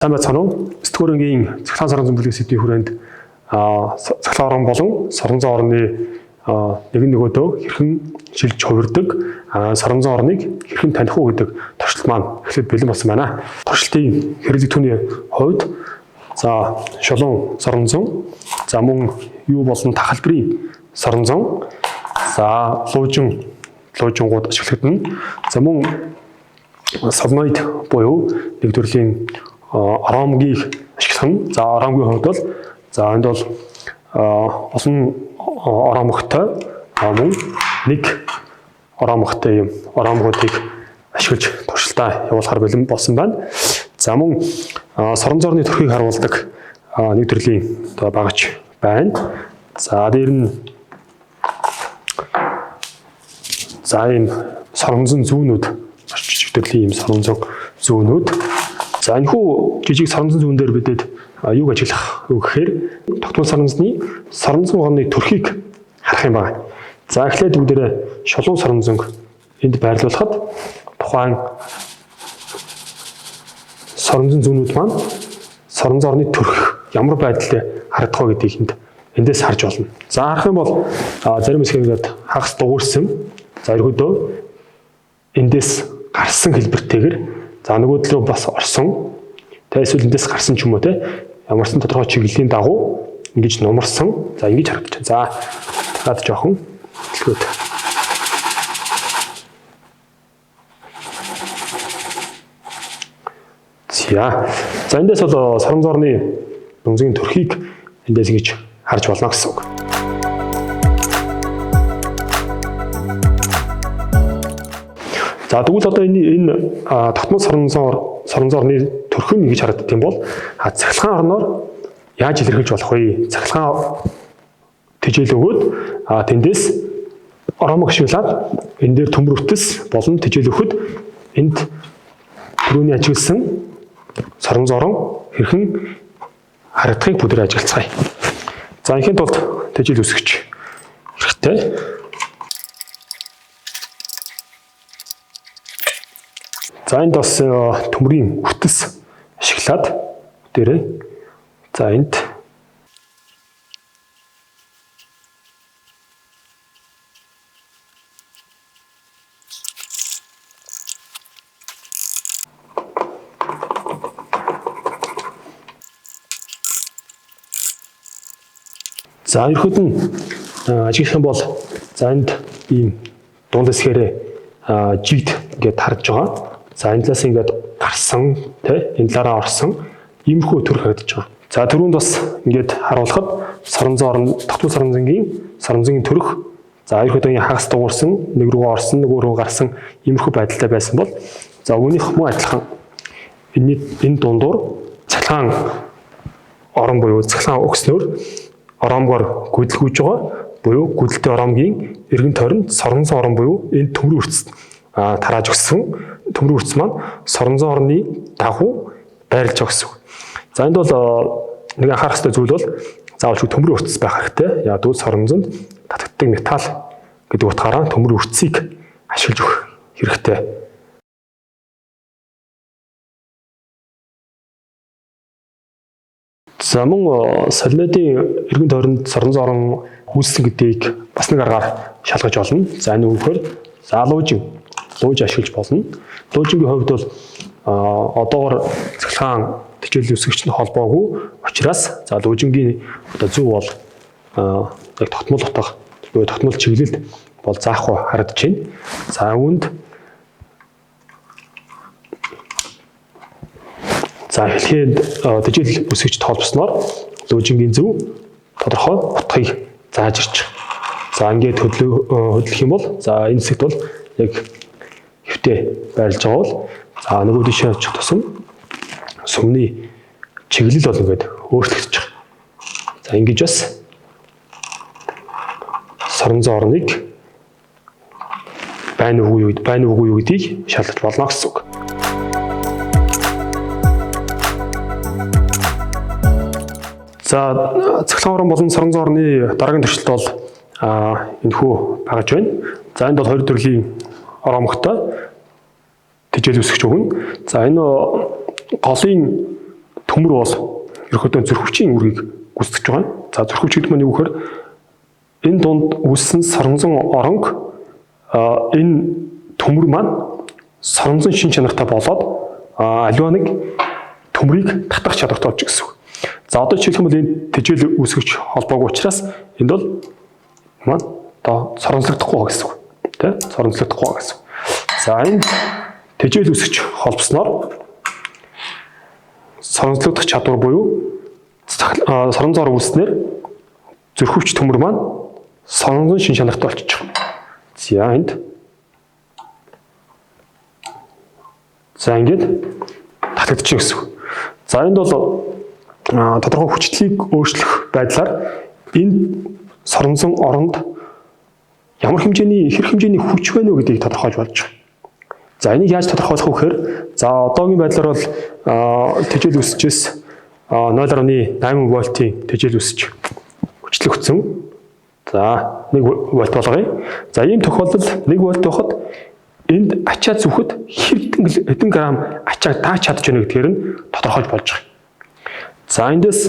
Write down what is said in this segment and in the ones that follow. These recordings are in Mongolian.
Сайн байцгаана уу? Сэтгүүрийн цахилгаан соронзон бүлэг сэдвийн хүрээнд цахилгаан орон болон соронзон орны нэгэн нөгөөдөө хэрхэн шилж хувирдаг, соронзон орныг хэрхэн таних уу гэдэг туршилт маань эхлээд бэлэн болсон байна. Туршилтын хэрэглэгдэхүүний хувьд шулуун соронзон, мөн юу болсон тахалбарын соронзон, луужингууд ашиглагдана. Мөн солноид буюу нэг төрлийн аромгийг ашиглах нь. Аромгийн хувьд бол энд бол олон аромгтой мөн нэг аромгтой юм аромгуудыг ашиглаж туршилтаа явуулахар бэлэн болсон байна. Мөн соронзорны төрхийг харуулдаг нэг төрлийн багаж байна. Дээр нь ийм соронзон зүүнүүд жижиг төрлийн ийм соронзон зүүнүүд. Энэхүү жижиг соронзон зүүн дээр бидэд юуг ажиглах вэ гэхээр тогтмол соронзон орны төрхийг харах юм байна. Эхлээд бүгдээрээ шулуун соронзонг энд байрлуулахад тухайн соронзон зүүнүүд маань соронзон орны төрх ямар байдлаар харагдах вэ гэдгийг эндээс харж болно. Харах юм бол зарим хэсгээр хагас дугуйрсан. Ерөөдөө эндээс гарсан хэлбэртэйгээр нөгөө төлөө бас орсон. Эсвэл эндээс гарсан ч юм уу ямарсан тодорхой чиглэлийн дагуу ингэж нумарсан. Ингэж харагдаж байна. Дахиад жоохон хэлгүүд. Эндээс бол соронзон орны дүнзгийн төрхийг эндээс ингэж харж болно гэсэн үг. Тэгвэл одоо энэ тогтмол соронзон орны төрх нь гэж харагддаг юм бол цахилгаан орноор яаж илэрхийлж болох вэ? Цахилгаан тэжээл өгөөд тэндээс аромог ашиглаад энэ дээр төмөр үтс болон тэжээл өгөхөд энд түрүүний ажигласан соронзон орон хэрхэн харагдахыг бүдээр ажиглацгаая. Энэхийн тулд тэжээл үсгэж хэрэгтэй. Энд бас төмрийн үтс ашиглаад дээрээ энд ерөөд нь ажиглах юм бол энд ийм дунд хэсгээрээ жигд ингээд харж байгаа. Энэ талаас ингээд гарсан, энэ талаараа орсон иймэрхүү төрх харагдаж байгаа. Түрүүнд бас ингээд харуулхад тогтмол соронзонгийн төрх ерөөдөө хагас дугуйрсан, нэг рүү орсон, нөгөө рүү гарсан иймэрхүү байдалтай байсан бол үүнийх мөн адилхан энэ дундуур цахилгаан орон буюу цахилгаан өгснөөр аромгоор гүйдэлгүйж байгаа буюу гүйдэлтэй аромгийн эргэн тойронд соронзон орон буюу энэ төмрийн үрцэд тарааж өгсөн төмрийн үрцэс маань соронзон орны дагуу байрлаж байгаа гэсэн үг. Энд бол нэг анхаарах ёстой зүйл бол заавал төмрийн үрцэс байх хэрэгтэй. Тэгвэл соронзонд татагддаг металл гэдэг утгаараа төмрийн үрцийг ашиглаж өгөх хэрэгтэй. Мөн солиодын эргэн тойронд соронзон орон үүссэн гэдгийг бас нэг аргаар шалгаж олно. Энэ үүхээр лууж ашиглаж болно. Луужингийн хувьд бол одоогоор цахилгаан тэжээл үсгэгчтэй холбоогүй учраас луужингийн зөв бол яг тогтмол утга буюу тогтмол чиглэлд бол заахгүй харагдаж байна. Үүнд хэлхийд тэжээл үсгэгчтэй холбосноор луужингийн зөв тодорхой утгыг зааж ирж байгаа. Ингээд хөдлөх юм бол энэ хэсэгт бол яг хөвтэй байрлаж байгаа бол нөгөө дэшээ очих тусам сүмний чиглэл бол ингээд өөрчлөгдөж байгаа. Ингэж бас соронзон орныг байна уугүй юу гэдгийг шалгаж болно гэсэн үг. Цахилгаан орон болон соронзон орны дараагийн туршилт бол энэхүү багаж байна. Энд бол хоёр төрлийн аромгтой тэжээл үсгэж өгнө. Энэ голын төмөр бол ерөнхийдөө зүрх хүчийн үргийг гүйцэтгэж байгаа. За зүрх хүч гэдэг нь юу гэхээр энэ дунд үүссэн соронзон оронг энэ төмөр маань соронзон шин чанартай болоод аливаа нэг төмрийг татах чадвартай болж гэсэн үг. За одоо жишээлбэл энэ тэжээл үүсгэж холбоогүй учраас энд бол маань одоо соронзлогдохгүй байгаа гэсэн үг. Тэ? Соронзлогдохгүй байгаа гэсэн үг. За энэ тэжээл үүсгэж холбосноор соронзлогдох чадвар буюу соронзоор үүснээр зүрх хүч төмөр маань соронзон шин чанартай болчих. За энд за ингээд татагдчих гэсэн үг. За энд бол тодорхой хүчлийг өөрчлөх байдлаар энэ соронзон оронд ямар хэмжээний хэрэг хэмжээний хүч байна уу гэдгийг тодорхойлж болж байгаа. За энийг яаж тодорхойлох вэ гэхээр за одоогийн байдлаар бол тэжээл үсчээс 0.8 вольтын тэжээл үсч хүчлэг өгсөн. За 1 вольт болгоё. За ийм тохиолдолд 1 вольт байхад энд ачаа зүхэд хэдэн грамм ачааг дааж чадж байна гэдгээр нь тодорхойлж болж байгаа. За эндээс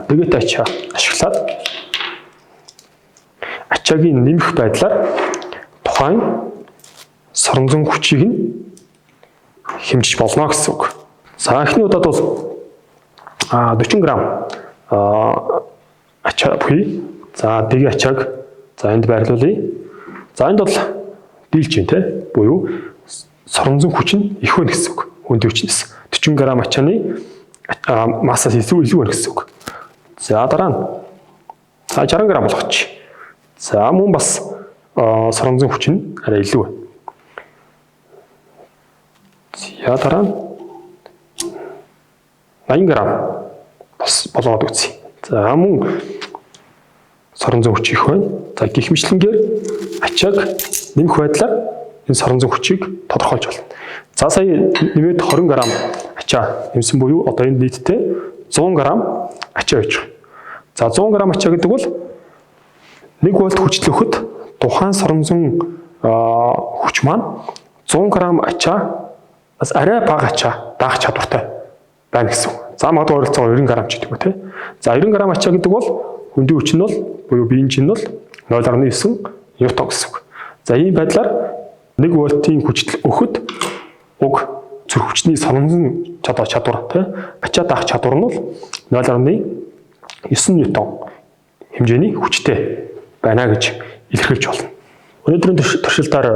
нэгэт ачаа ашиглаад ачаагийн нэмэх байдлаар тухайн соронзон хүчийг нь хэмжиж болно гэсэн үг. За эхний удаад бол 40 г ачаа буюу за дэгийн ачааг за энд байрлуулъя. За энд бол дийлж юм те буюу соронзон хүч нь их байна гэсэн үг. Хүнд хүчнээс 40 г ачааны массаас илүү байна гэсэн үг. За дараа нь 60 г болгоч. За мөн бас соронзон хүч нь арай илүү байна. За дараа нь 80 г бас болгоод үзье. За мөн соронзон хүч их байна. За гэх мэтлэнгээр ачааг нэмэх байдлаар энэ соронзон хүчийг тодорхойлж болно. За сая нэмээд 20 г ачаа нэмсэн буюу одоо энэ нийтдээ 100 г ачаа байж байгаа. За 100 г ачаа гэдэг бол 1 вольт хүчил өгөхөд тухайн соронзон хүч маань 100 г ачаа бас арай бага ачаа даах чадвартай байна гэсэн үг. За магадгүй ойролцоогоор 90 г ч гэдэг үү те. За 90 г ачаа гэдэг бол хөндийн хүч нь бол буюу биеийн чинь бол 0.9 ньютон гэсэн үг. За ийм байдлаар 1 вольтын хүчил өгөхөд уг зүрх хүчний соронзон чадвар те ачаа даах чадвар нь бол 0.9 ньютон хэмжээний хүчтэй байна гэж илэрхийлж болно. Өнөөдрийн туршилтаар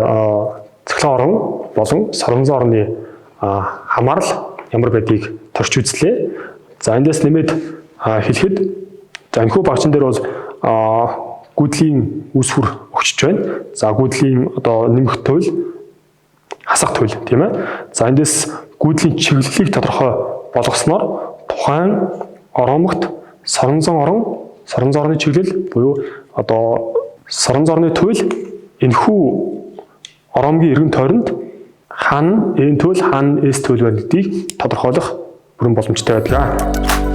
цахилгаан орон болон соронзон орны хамаарал ямар байдгийг турш үзлээ. За эндээс нэмээд хэлэхэд за энэхүү багцан дээр бол гүйдлийн үүсвэр өгчөж байна. За гүйдлийн одоо нэмэх туйл хасах туйл тийм ээ. За эндээс гүйдлийн чиглэлийг тодорхой болгосноор тухайн оромогт соронзон орны чиглэл буюу одоо соронзон орны туйл энэхүү оромгийн эргэн тойронд хаана N туйл хаана S туйл байна гэдгийг тодорхойлох бүрэн боломжтой байдаг.